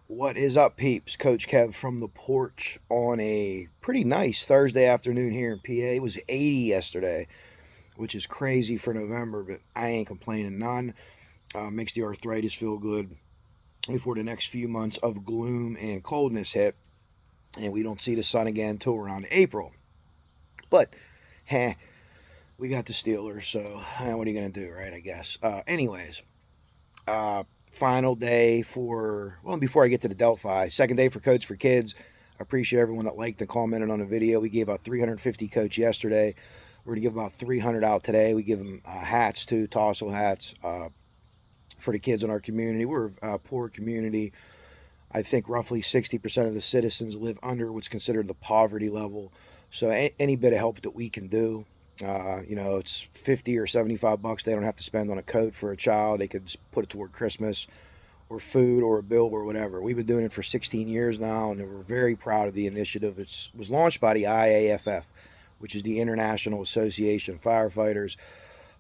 What is up, peeps? Coach Kev from the Porch on a pretty nice Thursday afternoon here in PA. It was 80 yesterday, which is crazy for November, but I ain't complaining none. Makes the arthritis feel good before the next few months of gloom and coldness hit, and we don't see the sun again until around April. But, heh, we got the Steelers, so what are you going to do, right? I guess. Final day for, well, before I get to the Delphi, second day for Coach for Kids. I appreciate everyone that liked and commented on the video. We gave out 350 coach yesterday. We're going to give about 300 out today. We give them hats too, tassel hats for the kids in our community. We're a poor community. I think roughly 60% of the citizens live under what's considered the poverty level. So any bit of help that we can do, it's 50 or 75 bucks they don't have to spend on a coat for a child. They could just put it toward Christmas or food or a bill or whatever. We've been doing it for 16 years now, and we're very proud of the initiative. It was launched by the IAFF, which is the International Association of Firefighters.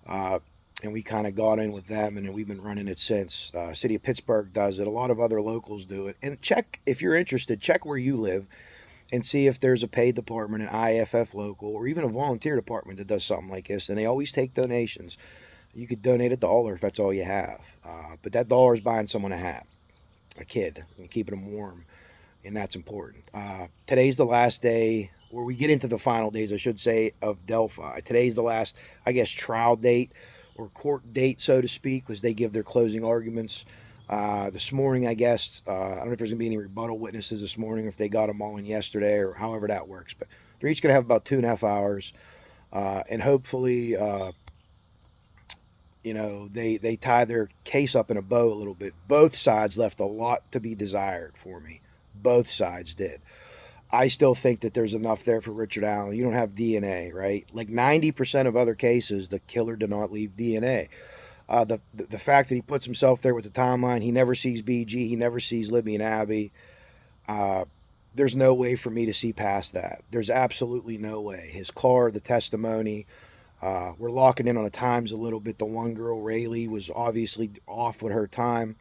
And we kind of got in with them, and we've been running it since. City of Pittsburgh does it. A lot of other locals do it. And check, if you're interested, check where you live and see if there's a paid department, an IFF local, or even a volunteer department that does something like this. And they always take donations. You could donate $1 if that's all you have. But that dollar is buying someone a hat, a kid, and keeping them warm. And that's important. Today's the last day, where we get into the final days, I should say, of Delphi. Today's the last, I guess, trial date or court date, so to speak, because they give their closing arguments this morning, I guess. I don't know if there's going to be any rebuttal witnesses this morning, if they got them all in yesterday or however that works. But they're each going to have about 2.5 hours. And hopefully, they tie their case up in a bow a little bit. Both sides left a lot to be desired for me. Both sides did. I still think that there's enough there for Richard Allen. You don't have DNA, right? Like 90% of other cases, the killer did not leave DNA. The fact that he puts himself there with the timeline, he never sees BG, he never sees Libby and Abby. There's no way for me to see past that. There's absolutely no way. His car, the testimony, we're locking in on the times a little bit. The one girl, Rayleigh, was obviously off with her time,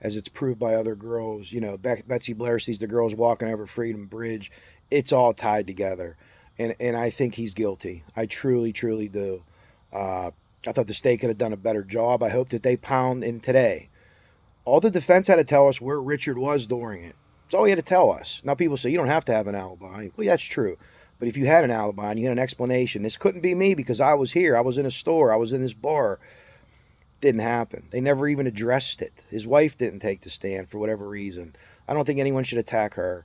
as it's proved by other girls. Betsy Blair sees the girls walking over Freedom Bridge. It's all tied together. And I think he's guilty. I truly, truly do. I thought the state could have done a better job. I hope that they pound in today. All the defense had to tell us where Richard was during it. That's all he had to tell us. Now people say you don't have to have an alibi. Well, yeah, that's true. But if you had an alibi and you had an explanation, this couldn't be me because I was here. I was in a store. I was in this bar. Didn't happen. They never even addressed it. His wife didn't take the stand for whatever reason. I don't think anyone should attack her.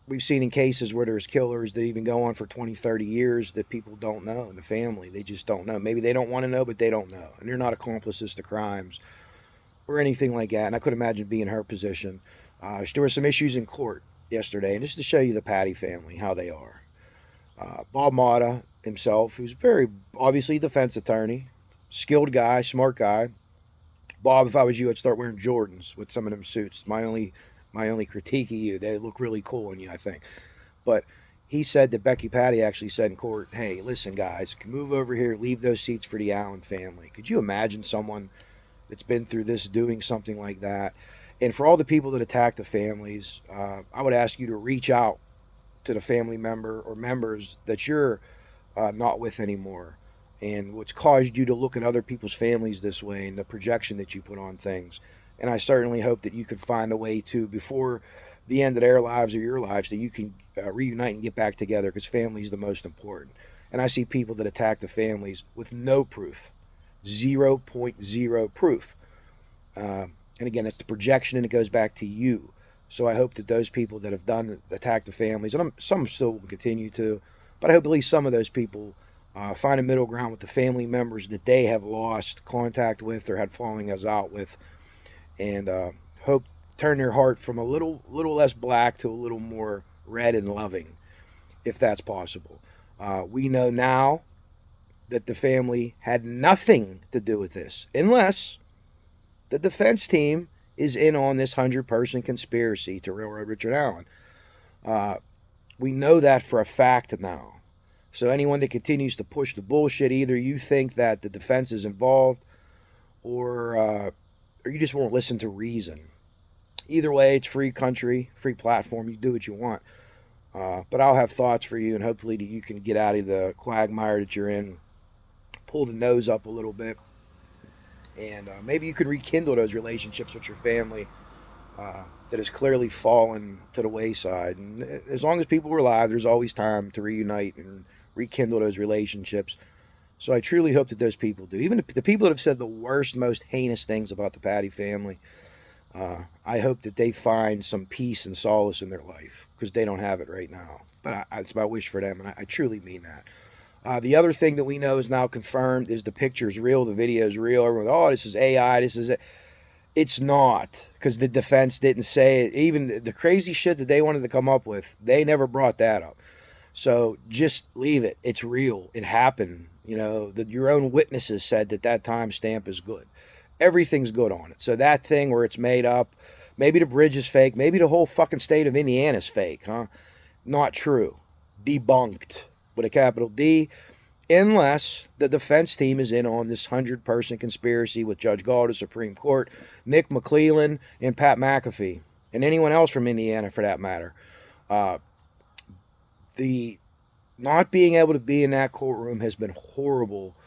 We've seen in cases where there's killers that even go on for 20, 30 years that people don't know in the family. They just don't know. Maybe they don't want to know, but they don't know. And they're not accomplices to crimes or anything like that. And I could imagine being in her position. There were some issues in court yesterday. And just to show you the Patty family, how they are. Bob Mata himself, who's very obviously a defense attorney, skilled guy, smart guy. Bob, if I was you, I'd start wearing Jordans with some of them suits. My only critique of you. They look really cool on you, I think. But he said that Becky Patty actually said in court, hey, listen, guys, move over here, leave those seats for the Allen family. Could you imagine someone that's been through this doing something like that? And for all the people that attack the families, I would ask you to reach out to the family member or members that you're not with anymore, and what's caused you to look at other people's families this way, and the projection that you put on things. And I certainly hope that you could find a way to, before the end of their lives or your lives, that you can reunite and get back together, because family is the most important. And I see people that attack the families with no proof, 0.0 proof. And again, it's the projection, and it goes back to you. So I hope that those people that have done attack the families, and some still will continue to, but I hope at least some of those people find a middle ground with the family members that they have lost contact with or had falling us out with, and hope turn their heart from a little less black to a little more red and loving, if that's possible. We know now that the family had nothing to do with this, unless the defense team is in on this 100-person conspiracy to railroad Richard Allen. We know that for a fact now. So anyone that continues to push the bullshit, either you think that the defense is involved, or you just won't listen to reason. Either way, it's free country, free platform. You do what you want. But I'll have thoughts for you, and hopefully you can get out of the quagmire that you're in, pull the nose up a little bit, and maybe you can rekindle those relationships with your family that has clearly fallen to the wayside. And as long as people are alive, there's always time to reunite and rekindle those relationships. So I truly hope that those people do. Even the people that have said the worst, most heinous things about the Patty family, I hope that they find some peace and solace in their life, because they don't have it right now. But it's my wish for them, and I truly mean that. The other thing that we know is now confirmed is the picture's real, the video's real. Everyone's, oh, this is AI, this is it. It's not, because the defense didn't say it. Even the crazy shit that they wanted to come up with, they never brought that up. So just leave it. It's real. It happened. You know, your own witnesses said that timestamp is good. Everything's good on it. So that thing where it's made up, maybe the bridge is fake, maybe the whole fucking state of Indiana's fake, huh? Not true. Debunked with a capital D, unless the defense team is in on this 100-person conspiracy with Judge Gall of the Supreme Court, Nick McClellan, and Pat McAfee, and anyone else from Indiana for that matter. The not being able to be in that courtroom has been horrible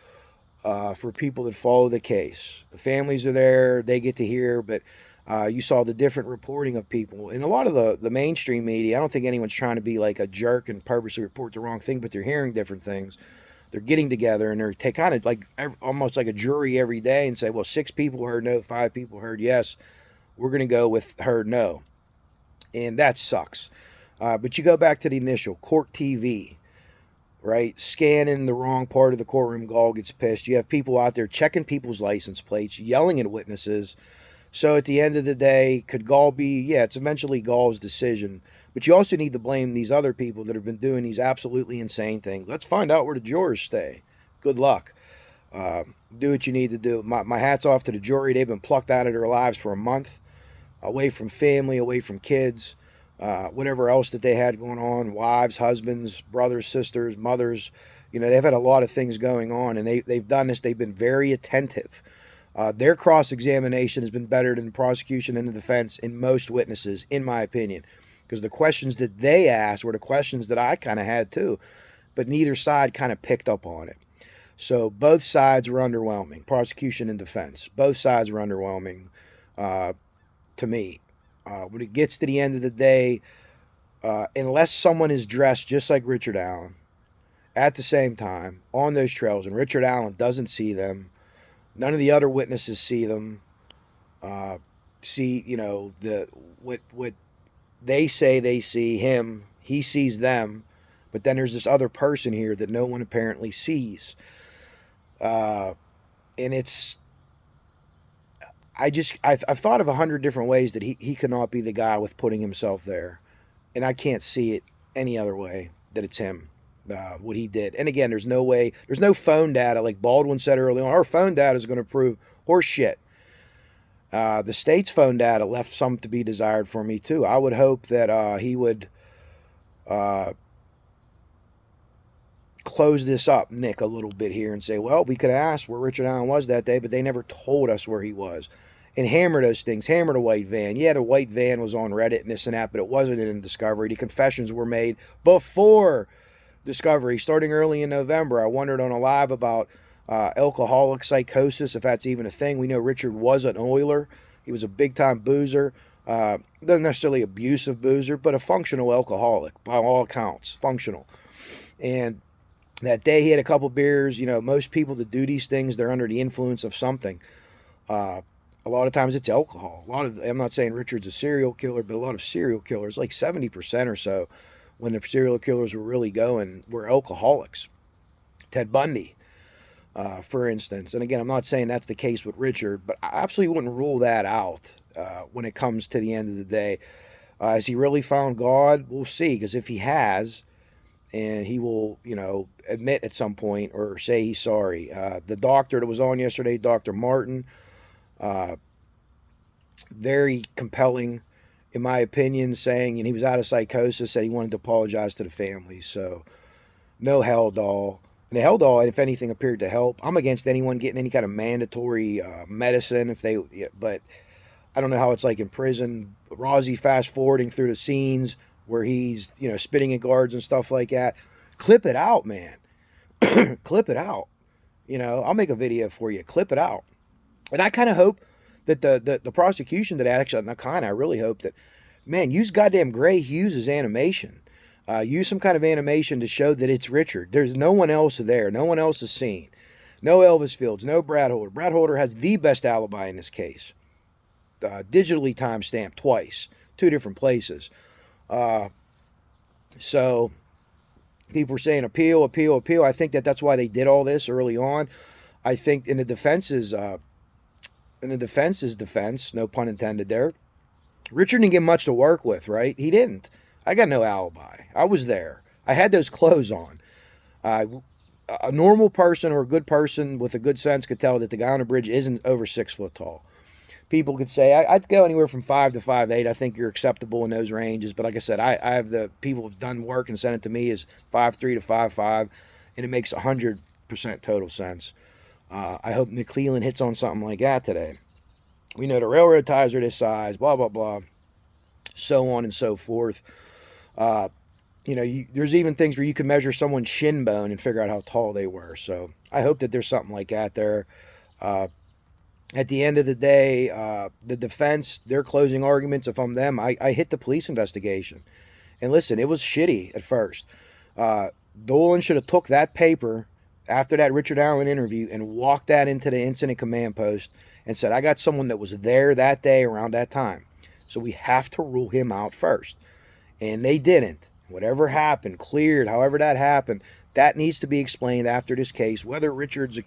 for people that follow the case. The families are there, they get to hear, but you saw the different reporting of people. And a lot of the mainstream media, I don't think anyone's trying to be like a jerk and purposely report the wrong thing, but they're hearing different things. They're getting together and they're kind of like almost like a jury every day and say, well, 6 people heard no, 5 people heard yes. We're going to go with heard no. And that sucks. But you go back to the initial court TV, right? Scanning the wrong part of the courtroom, Gall gets pissed. You have people out there checking people's license plates, yelling at witnesses. So at the end of the day, could Gall be, yeah, it's eventually Gall's decision. But you also need to blame these other people that have been doing these absolutely insane things. Let's find out where the jurors stay. Good luck. Do what you need to do. My hat's off to the jury. They've been plucked out of their lives for a month, away from family, away from kids, whatever else that they had going on, wives, husbands, brothers, sisters, mothers. You know, they've had a lot of things going on, and they've done this. They've been very attentive. Their cross-examination has been better than the prosecution and the defense in most witnesses, in my opinion, because the questions that they asked were the questions that I kind of had too, but neither side kind of picked up on it. So both sides were underwhelming, prosecution and defense. Both sides were underwhelming to me. When it gets to the end of the day, unless someone is dressed just like Richard Allen at the same time on those trails, and Richard Allen doesn't see them, none of the other witnesses see them, see, you know, what they say they see him, he sees them, but then there's this other person here that no one apparently sees. And it's, I've thought of 100 different ways that he could not be the guy with putting himself there. And I can't see it any other way that it's him, what he did. And again, there's no way, there's no phone data. Like Baldwin said earlier on, our phone data is going to prove horse shit. The state's phone data left some to be desired for me too. I would hope that he would close this up, Nick, a little bit here and say, well, we could ask where Richard Allen was that day, but they never told us where he was. And hammer those things, hammer the white van. Yeah, the white van was on Reddit and this and that, but it wasn't in Discovery. The confessions were made before Discovery, starting early in November. I wondered on a live about alcoholic psychosis, if that's even a thing. We know Richard was an oiler. He was a big-time boozer. Doesn't necessarily abusive boozer, but a functional alcoholic, by all accounts, functional. And that day he had a couple beers. You know, most people that do these things, they're under the influence of something. A lot of times it's alcohol. I'm not saying Richard's a serial killer, but a lot of serial killers, like 70% or so, when the serial killers were really going, were alcoholics. Ted Bundy, for instance. And again, I'm not saying that's the case with Richard, but I absolutely wouldn't rule that out when it comes to the end of the day. Has he really found God? We'll see, because if he has, and he will, you know, admit at some point or say he's sorry. The doctor that was on yesterday, Dr. Martin, very compelling, in my opinion, saying, and he was out of psychosis, said he wanted to apologize to the family. So no Haldol. And the Haldol, if anything, appeared to help. I'm against anyone getting any kind of mandatory medicine but I don't know how it's like in prison. Rozzy fast forwarding through the scenes where he's, spitting at guards and stuff like that. Clip it out, man. Clip it out. I'll make a video for you. Clip it out. And I kind of hope that the prosecution that actually, not kind of, I really hope that, man, use goddamn Gray Hughes' animation. Use some kind of animation to show that it's Richard. There's no one else there. No one else is seen. No Elvis Fields. No Brad Holder. Brad Holder has the best alibi in this case. Digitally timestamped twice. 2 different places. So people were saying appeal, appeal, appeal. I think that's why they did all this early on. I think in the defense's defense, no pun intended there, Richard didn't get much to work with, right? He didn't. I got no alibi. I was there. I had those clothes on. A normal person or a good person with a good sense could tell that the guy on the bridge isn't over 6 foot tall. People could say, I'd go anywhere from 5 to 5'8". I think you're acceptable in those ranges. But like I said, I have the people who've done work and sent it to me as 5'3" to 5'5", and it makes 100% total sense. I hope Nick Cleveland hits on something like that today. We know the railroad ties are this size, blah, blah, blah, so on and so forth. There's even things where you can measure someone's shin bone and figure out how tall they were. So I hope that there's something like that there. At the end of the day, the defense, their closing arguments, if I'm them, I hit the police investigation. And listen, it was shitty at first. Dolan should have took that paper after that Richard Allen interview and walked that into the incident command post and said, I got someone that was there that day around that time. So we have to rule him out first. And they didn't. Whatever happened, cleared, however that happened, that needs to be explained after this case, whether Richard's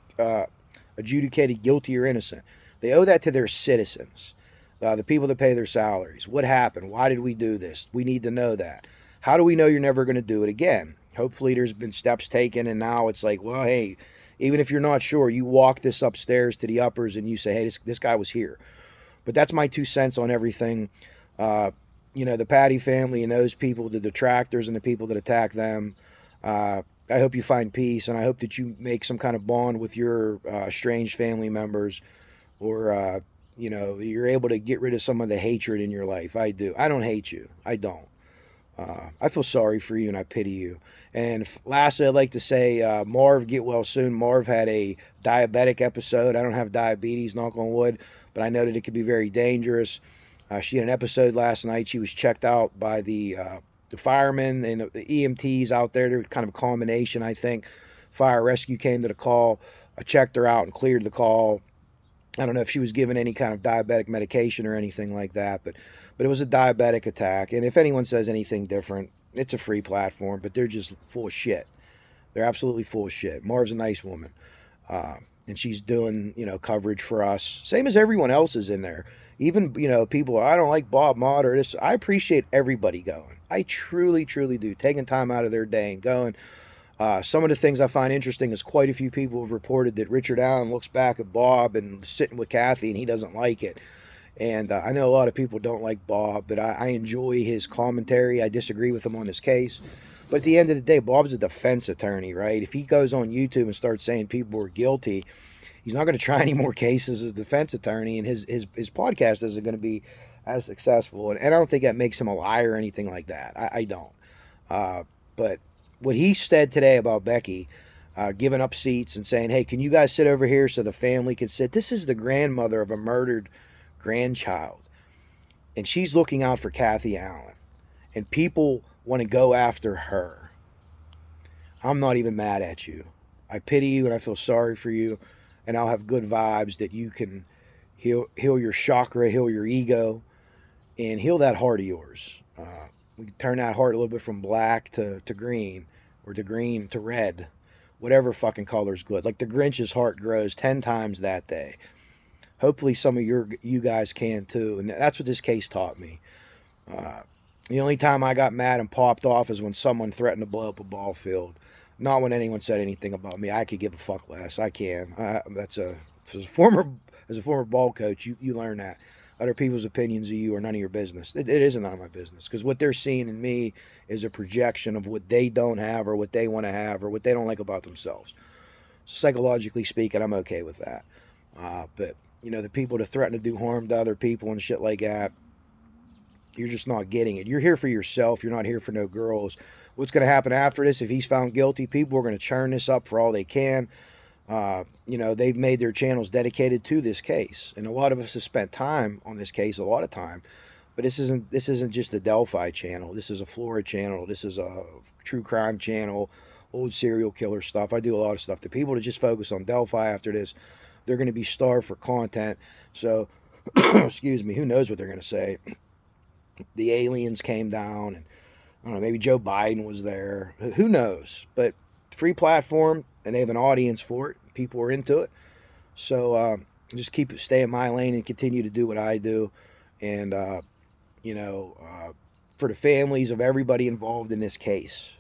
adjudicated guilty or innocent. They owe that to their citizens, the people that pay their salaries. What happened? Why did we do this? We need to know that. How do we know you're never going to do it again? Hopefully there's been steps taken, and now it's like, well, hey, even if you're not sure, you walk this upstairs to the uppers and you say, hey, this guy was here. But that's my 2 cents on everything. The Patty family and those people, the detractors and the people that attack them, I hope you find peace, and I hope that you make some kind of bond with your estranged family members, or, you're able to get rid of some of the hatred in your life. I do. I don't hate you. I don't. I feel sorry for you, and I pity you. And lastly, I'd like to say, Marv, get well soon. Marv had a diabetic episode. I don't have diabetes, knock on wood, but I know that it could be very dangerous. She had an episode last night. She was checked out by the firemen and the EMTs out there. They're kind of a combination, I think. Fire rescue came to the call. I checked her out and cleared the call. I don't know if she was given any kind of diabetic medication or anything like that, but it was a diabetic attack. And if anyone says anything different, it's a free platform, but they're just full of shit. They're absolutely full of shit. Marv's a nice woman. And she's doing, coverage for us. Same as everyone else is in there. Even, people, I don't like Bob Mott or this. I appreciate everybody going. I truly, truly do. Taking time out of their day and going. Some of the things I find interesting is quite a few people have reported that Richard Allen looks back at Bob and sitting with Kathy and he doesn't like it. And I know a lot of people don't like Bob, but I enjoy his commentary. I disagree with him on this case. But at the end of the day, Bob's a defense attorney, right? If he goes on YouTube and starts saying people are guilty, he's not going to try any more cases as a defense attorney, and his podcast isn't going to be as successful. And I don't think that makes him a liar or anything like that. I don't. But what he said today about Becky giving up seats and saying, hey, can you guys sit over here so the family can sit? This is the grandmother of a murdered grandchild. And she's looking out for Kathy Allen. And people want to go after her. I'm not even mad at you. I pity you and I feel sorry for you. And I'll have good vibes that you can heal your chakra, heal your ego, and heal that heart of yours. We can turn that heart a little bit from black to green, or to green to red. Whatever fucking color's good. Like the Grinch's heart grows 10 times that day. Hopefully some of you guys can too. And that's what this case taught me. The only time I got mad and popped off is when someone threatened to blow up a ball field. Not when anyone said anything about me. I could give a fuck less. I can. As a former ball coach, you learn that. Other people's opinions of you are none of your business. It isn't none of my business, because what they're seeing in me is a projection of what they don't have, or what they want to have, or what they don't like about themselves. Psychologically speaking, I'm okay with that. But the people that threaten to do harm to other people and shit like that, you're just not getting it. You're here for yourself. You're not here for no girls. What's going to happen after this, if he's found guilty, people are going to churn this up for all they can. They've made their channels dedicated to this case. And a lot of us have spent time on this case, a lot of time. But this isn't just a Delphi channel. This is a Florida channel. This is a true crime channel, old serial killer stuff. I do a lot of stuff. The people that just focus on Delphi after this, they're going to be starved for content. So, excuse me, who knows what they're going to say. The aliens came down, and I don't know, maybe Joe Biden was there. Who knows? But free platform, and they have an audience for it. People are into it. So just stay in my lane and continue to do what I do. And, for the families of everybody involved in this case,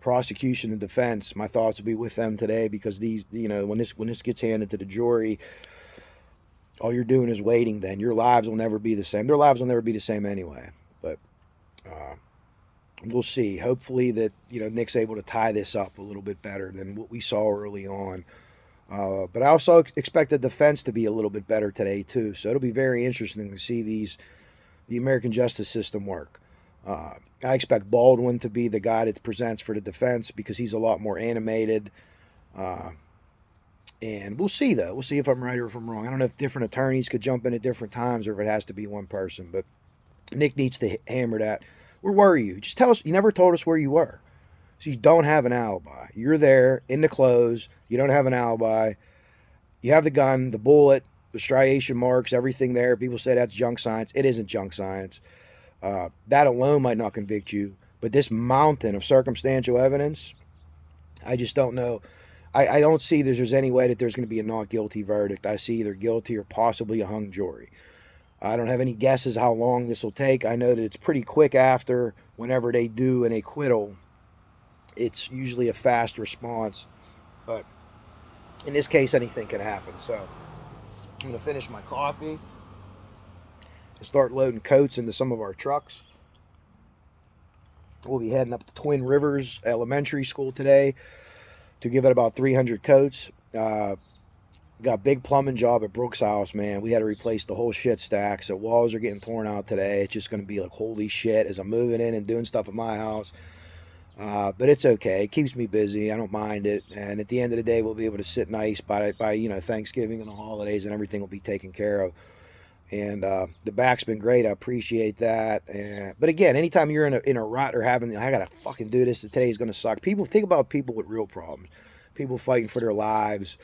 prosecution and defense, my thoughts will be with them today, because when this gets handed to the jury, all you're doing is waiting. Then your lives will never be the same. Their lives will never be the same anyway. But we'll see. Hopefully that Nick's able to tie this up a little bit better than what we saw early on. But I also expect the defense to be a little bit better today too. So it'll be very interesting to see the American justice system work. I expect Baldwin to be the guy that presents for the defense, because he's a lot more animated. And we'll see, though. We'll see if I'm right or if I'm wrong. I don't know if different attorneys could jump in at different times, or if it has to be one person. But Nick needs to hammer that. Where were you? Just tell us. You never told us where you were. So you don't have an alibi. You're there in the clothes. You don't have an alibi. You have the gun, the bullet, the striation marks, everything there. People say that's junk science. It isn't junk science. That alone might not convict you. But this mountain of circumstantial evidence, I just don't know. I don't see there's any way that there's going to be a not guilty verdict. I see either guilty or possibly a hung jury. I don't have any guesses how long this will take. I know that it's pretty quick after, whenever they do an acquittal. It's usually a fast response. But in this case, anything can happen. So I'm going to finish my coffee and start loading coats into some of our trucks. We'll be heading up to Twin Rivers Elementary School today to give it about 300 coats. Got a big plumbing job at Brooks' house, man. We had to replace the whole shit stack, so walls are getting torn out today. It's just going to be like, holy shit, as I'm moving in and doing stuff at my house. But it's okay. It keeps me busy. I don't mind it. And at the end of the day, we'll be able to sit nice by Thanksgiving and the holidays, and everything will be taken care of. And the back's been great. I appreciate that. But again, anytime you're in a rut or I got to fucking do this, today's going to suck. Think about people with real problems. People fighting for their lives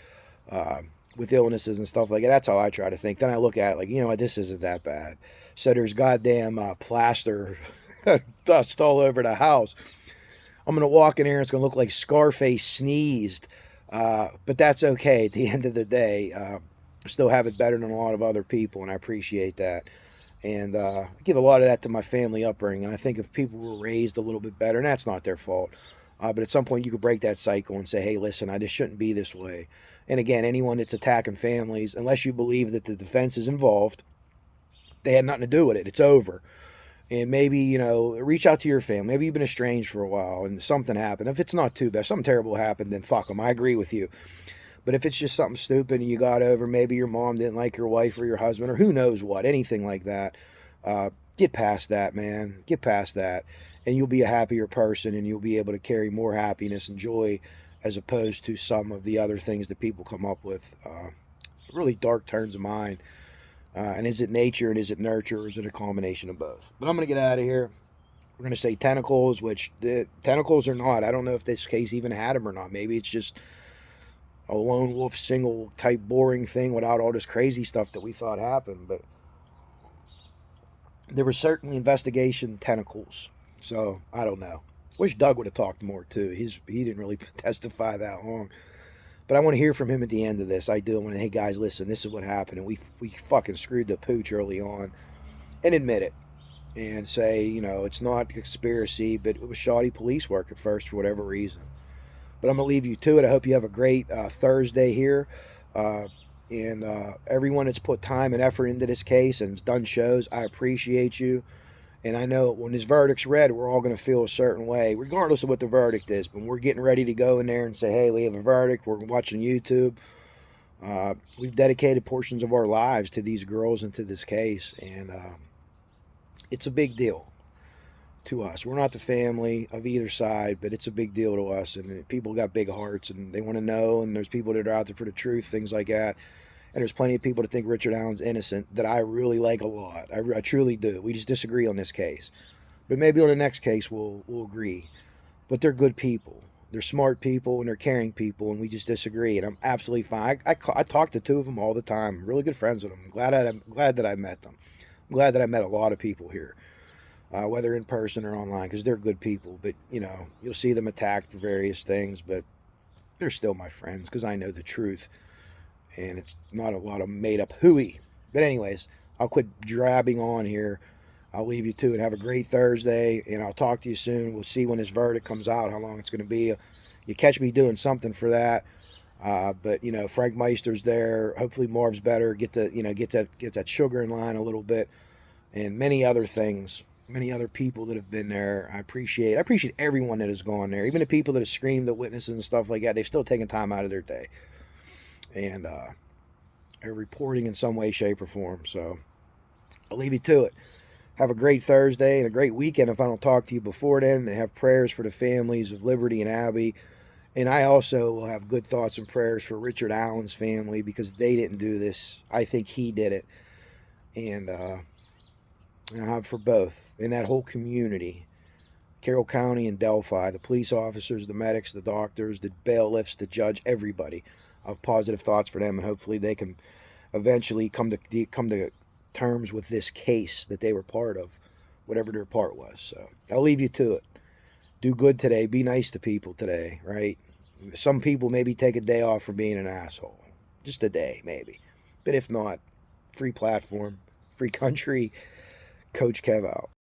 with illnesses and stuff like that. That's how I try to think. Then I look at it like, this isn't that bad. So there's goddamn plaster dust all over the house. I'm going to walk in here and it's going to look like Scarface sneezed. But that's okay. At the end of the day, still have it better than a lot of other people, and I appreciate that. And I give a lot of that to my family upbringing. And I think if people were raised a little bit better, and that's not their fault, but at some point you could break that cycle and say, hey, listen, I just shouldn't be this way. And again, anyone that's attacking families, unless you believe that the defense is involved, they had nothing to do with it. It's over. And maybe, reach out to your family. Maybe you've been estranged for a while and something happened. If it's not too bad, something terrible happened, then fuck them. I agree with you. But if it's just something stupid and you got over, maybe your mom didn't like your wife or your husband or who knows what, anything like that, get past that, man. Get past that. And you'll be a happier person, and you'll be able to carry more happiness and joy, as opposed to some of the other things that people come up with. Really dark turns of mind. And is it nature and is it nurture, or is it a combination of both? But I'm going to get out of here. We're going to say tentacles, which the tentacles are not. I don't know if this case even had them or not. Maybe it's just a lone wolf single type boring thing without all this crazy stuff that we thought happened. But there were certainly investigation tentacles. So I don't know. Wish Doug would have talked more too. He didn't really testify that long. But I want to hear from him at the end of this. I do. I want to, hey guys, listen, this is what happened, and we fucking screwed the pooch early on, and admit it, and say, it's not a conspiracy, but it was shoddy police work at first for whatever reason. But I'm going to leave you to it. I hope you have a great Thursday here. And everyone that's put time and effort into this case and has done shows, I appreciate you. And I know when this verdict's read, we're all going to feel a certain way, regardless of what the verdict is. But we're getting ready to go in there and say, hey, we have a verdict. We're watching YouTube. We've dedicated portions of our lives to these girls and to this case, and it's a big deal to us. We're not the family of either side, but it's a big deal to us. And people got big hearts, and they want to know. And there's people that are out there for the truth, things like that. And there's plenty of people that think Richard Allen's innocent that I really like a lot. I truly do. We just disagree on this case, but maybe on the next case we'll agree. But they're good people. They're smart people and they're caring people, and we just disagree. And I'm absolutely fine. I talk to two of them all the time. I'm really good friends with them. I'm glad that I met them. I'm glad that I met a lot of people here, whether in person or online, because they're good people. But you'll see them attacked for various things, but they're still my friends because I know the truth, and it's not a lot of made up hooey. But anyways, I'll quit drabbing on here. I'll leave you to it. Have a great Thursday, and I'll talk to you soon. We'll see when this verdict comes out, how long it's going to be. You catch me doing something for that. But Frank Meister's there. Hopefully Marv's better. Get that sugar in line a little bit, and many other things. Many other people that have been there. I appreciate everyone that has gone there. Even the people that have screamed at witnesses and stuff like that. They've still taken time out of their day, and are reporting in some way, shape, or form. So I'll leave you to it. Have a great Thursday and a great weekend if I don't talk to you before then. Have prayers for the families of Liberty and Abby. And I also will have good thoughts and prayers for Richard Allen's family, because they didn't do this. I think he did it. And I'll have for both in that whole community. Carroll County and Delphi, the police officers, the medics, the doctors, the bailiffs, the judge, everybody. I have positive thoughts for them, and hopefully they can eventually come to terms with this case that they were part of, whatever their part was. So I'll leave you to it. Do good today. Be nice to people today, right? Some people maybe take a day off from being an asshole. Just a day, maybe. But if not, free platform, free country. Coach Kev out.